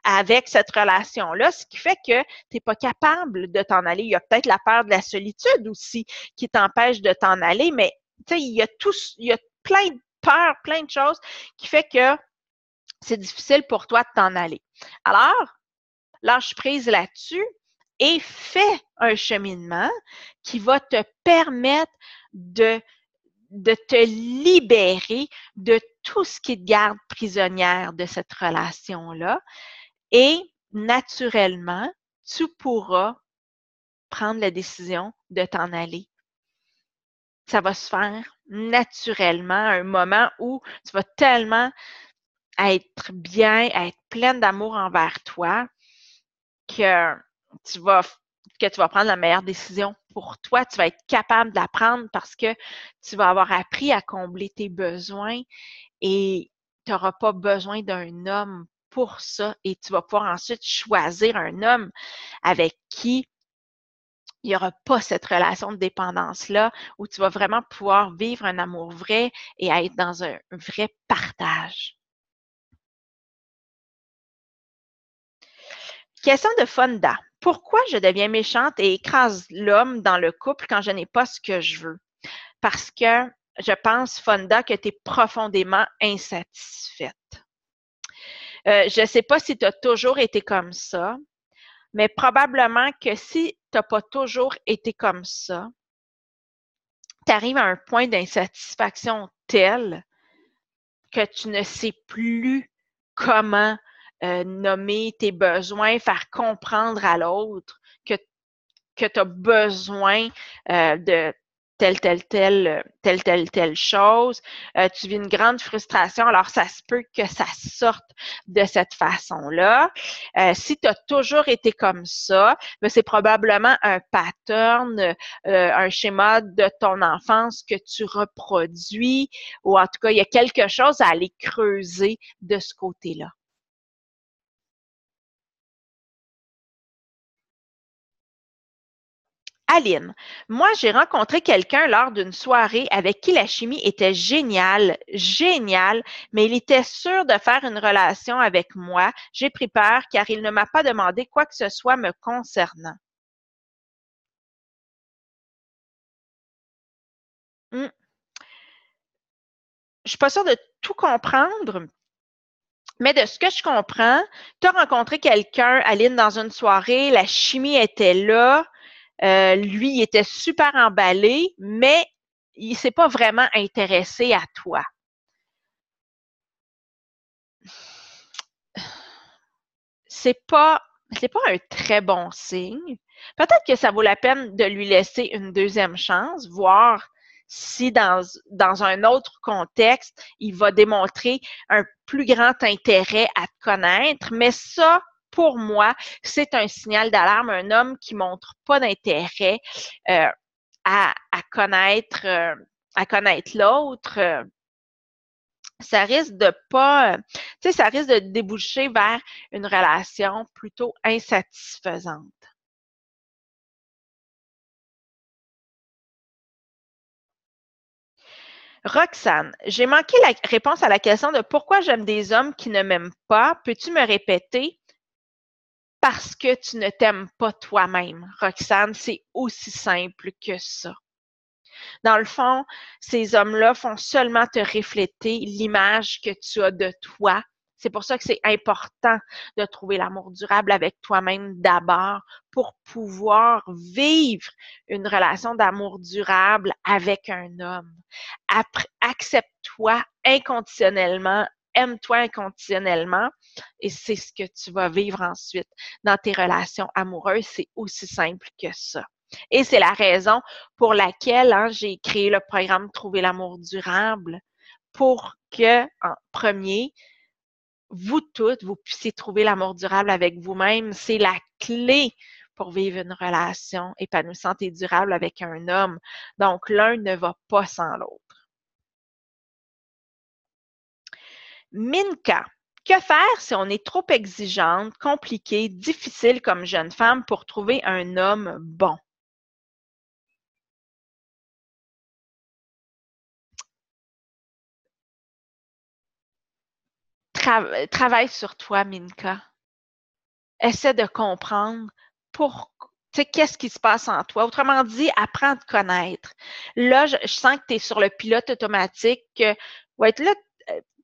avec cette relation-là, ce qui fait que tu n'es pas capable de t'en aller. Il y a peut-être la peur de la solitude aussi qui t'empêche de t'en aller, mais tu sais, il y a plein de peurs, plein de choses qui fait que c'est difficile pour toi de t'en aller. Alors, lâche prise là-dessus, et fais un cheminement qui va te permettre de te libérer de tout ce qui te garde prisonnière de cette relation-là. Et naturellement, tu pourras prendre la décision de t'en aller. Ça va se faire naturellement à un moment où tu vas tellement être bien, être pleine d'amour envers toi que tu vas prendre la meilleure décision pour toi. Tu vas être capable de la prendre parce que tu vas avoir appris à combler tes besoins et tu n'auras pas besoin d'un homme pour ça et tu vas pouvoir ensuite choisir un homme avec qui il n'y aura pas cette relation de dépendance-là où tu vas vraiment pouvoir vivre un amour vrai et être dans un vrai partage. Question de Fonda. Pourquoi je deviens méchante et écrase l'homme dans le couple quand je n'ai pas ce que je veux? Parce que je pense, Fonda, que tu es profondément insatisfaite. Je ne sais pas si tu as toujours été comme ça, mais probablement que si tu n'as pas toujours été comme ça, tu arrives à un point d'insatisfaction tel que tu ne sais plus comment nommer tes besoins, faire comprendre à l'autre que tu as besoin de telle chose. Tu vis une grande frustration, alors ça se peut que ça sorte de cette façon-là. Si tu as toujours été comme ça, ben c'est probablement un pattern, un schéma de ton enfance que tu reproduis, ou en tout cas, il y a quelque chose à aller creuser de ce côté-là. Aline, moi, j'ai rencontré quelqu'un lors d'une soirée avec qui la chimie était géniale, mais il était sûr de faire une relation avec moi. J'ai pris peur car il ne m'a pas demandé quoi que ce soit me concernant. Hmm. Je suis pas sûre de tout comprendre, mais de ce que je comprends, tu as rencontré quelqu'un, Aline, dans une soirée, la chimie était là, lui, il était super emballé, mais il s'est pas vraiment intéressé à toi. C'est pas c'est pas un très bon signe. Peut-être que ça vaut la peine de lui laisser une deuxième chance, voir si dans un autre contexte, il va démontrer un plus grand intérêt à te connaître. Mais ça, pour moi, c'est un signal d'alarme. Un homme qui montre pas d'intérêt euh, à connaître l'autre. Ça risque de pas, tu sais, ça risque de déboucher vers une relation plutôt insatisfaisante. Roxane, j'ai manqué la réponse à la question de pourquoi j'aime des hommes qui ne m'aiment pas. Peux-tu me répéter? Parce que tu ne t'aimes pas toi-même. Roxane, c'est aussi simple que ça. Dans le fond, ces hommes-là font seulement te refléter l'image que tu as de toi. C'est pour ça que c'est important de trouver l'amour durable avec toi-même d'abord pour pouvoir vivre une relation d'amour durable avec un homme. Accepte-toi inconditionnellement, aime-toi inconditionnellement et c'est ce que tu vas vivre ensuite dans tes relations amoureuses. C'est aussi simple que ça. Et c'est la raison pour laquelle j'ai créé le programme Trouver l'amour durable pour que, en premier, vous toutes, vous puissiez trouver l'amour durable avec vous-même. C'est la clé pour vivre une relation épanouissante et durable avec un homme. Donc, l'un ne va pas sans l'autre. Minka, que faire si on est trop exigeante, compliquée, difficile comme jeune femme pour trouver un homme bon? Travaille sur toi, Minka. Essaie de comprendre pour, tu sais, qu'est-ce qui se passe en toi. Autrement dit, apprends à te connaître. Là, je sens que tu es sur le pilote automatique. Ouais, là,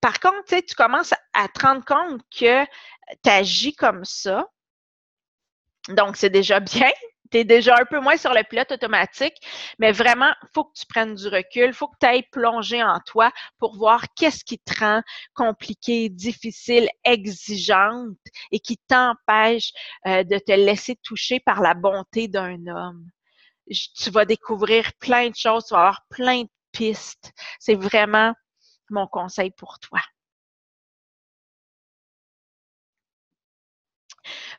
par contre, tu sais, tu commences à te rendre compte que tu agis comme ça. Donc, c'est déjà bien. Tu es déjà un peu moins sur le pilote automatique, mais vraiment, il faut que tu prennes du recul, il faut que tu ailles plonger en toi pour voir qu'est-ce qui te rend compliqué, difficile, exigeante et qui t'empêche de te laisser toucher par la bonté d'un homme. Tu vas découvrir plein de choses, tu vas avoir plein de pistes. C'est vraiment mon conseil pour toi.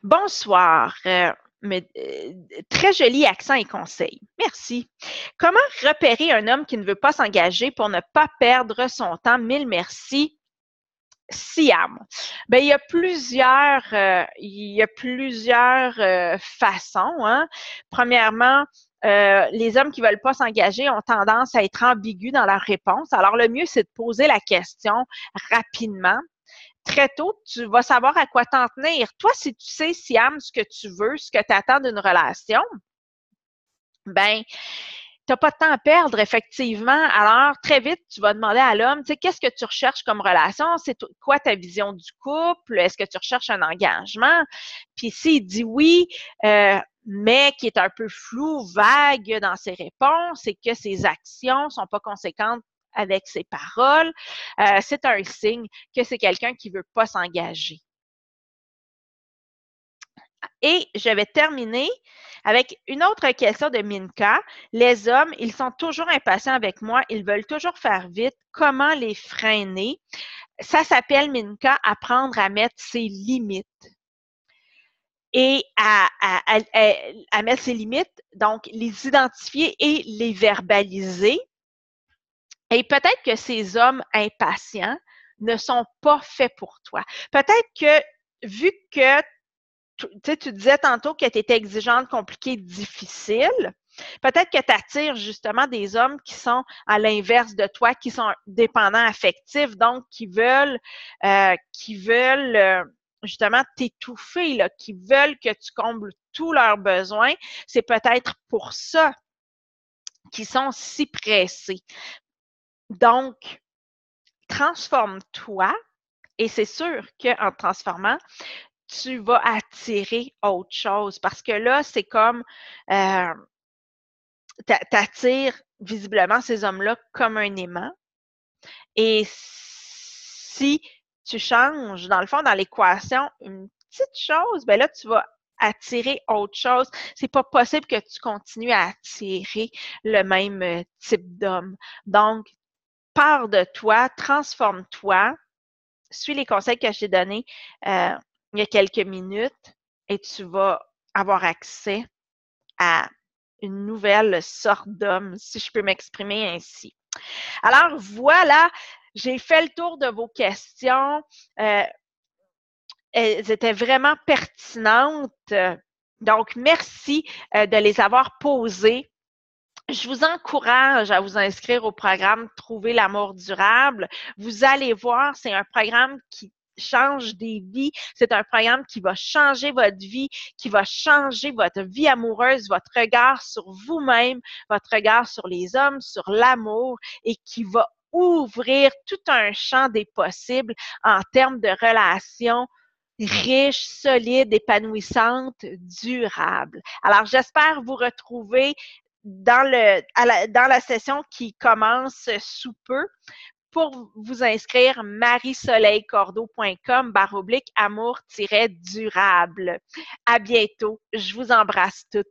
Bonsoir. Très joli accent et conseil. Merci. Comment repérer un homme qui ne veut pas s'engager pour ne pas perdre son temps? Mille merci. Siam. Ben, il y a plusieurs façons. Hein. Premièrement, les hommes qui ne veulent pas s'engager ont tendance à être ambigus dans leur réponse. Alors, le mieux, c'est de poser la question rapidement. Très tôt, tu vas savoir à quoi t'en tenir. Toi, si tu sais, Siam, ce que tu veux, ce que tu attends d'une relation, ben, tu n'as pas de temps à perdre, effectivement. Alors, très vite, tu vas demander à l'homme, tu sais, qu'est-ce que tu recherches comme relation? C'est quoi ta vision du couple? Est-ce que tu recherches un engagement? Puis s'il dit oui, mais qui est un peu flou, vague dans ses réponses et que ses actions sont pas conséquentes avec ses paroles, c'est un signe que c'est quelqu'un qui veut pas s'engager. Et je vais terminer avec une autre question de Minka. Les hommes, ils sont toujours impatients avec moi, ils veulent toujours faire vite. Comment les freiner? Ça s'appelle, Minka, apprendre à mettre ses limites. Et à mettre ses limites, donc les identifier et les verbaliser. Et peut-être que ces hommes impatients ne sont pas faits pour toi. Peut-être que, vu que tu disais tantôt que tu étais exigeante, compliquée, difficile, peut-être que tu attires justement des hommes qui sont à l'inverse de toi, qui sont dépendants affectifs, donc qui veulent justement t'étouffer, là, qui veulent que tu combles tous leurs besoins. C'est peut-être pour ça qu'ils sont si pressés. Donc, transforme-toi et c'est sûr qu'en te transformant, tu vas attirer autre chose parce que là, c'est comme t'attires visiblement ces hommes-là comme un aimant. Et si tu changes, dans le fond, dans l'équation, une petite chose, ben là, tu vas attirer autre chose. C'est pas possible que tu continues à attirer le même type d'homme. Donc, pars de toi, transforme-toi, suis les conseils que je t'ai donnés il y a quelques minutes et tu vas avoir accès à une nouvelle sorte d'homme, si je peux m'exprimer ainsi. Alors voilà, j'ai fait le tour de vos questions. Elles étaient vraiment pertinentes. Donc, merci de les avoir posées. Je vous encourage à vous inscrire au programme Trouver l'amour durable. Vous allez voir, c'est un programme qui change des vies. C'est un programme qui va changer votre vie, qui va changer votre vie amoureuse, votre regard sur vous-même, votre regard sur les hommes, sur l'amour et qui va ouvrir tout un champ des possibles en termes de relations riches, solides, épanouissantes, durables. Alors, j'espère vous retrouver dans la session qui commence sous peu. Pour vous inscrire, mariesoleilcordeau.com/amour-durable. À bientôt. Je vous embrasse toutes.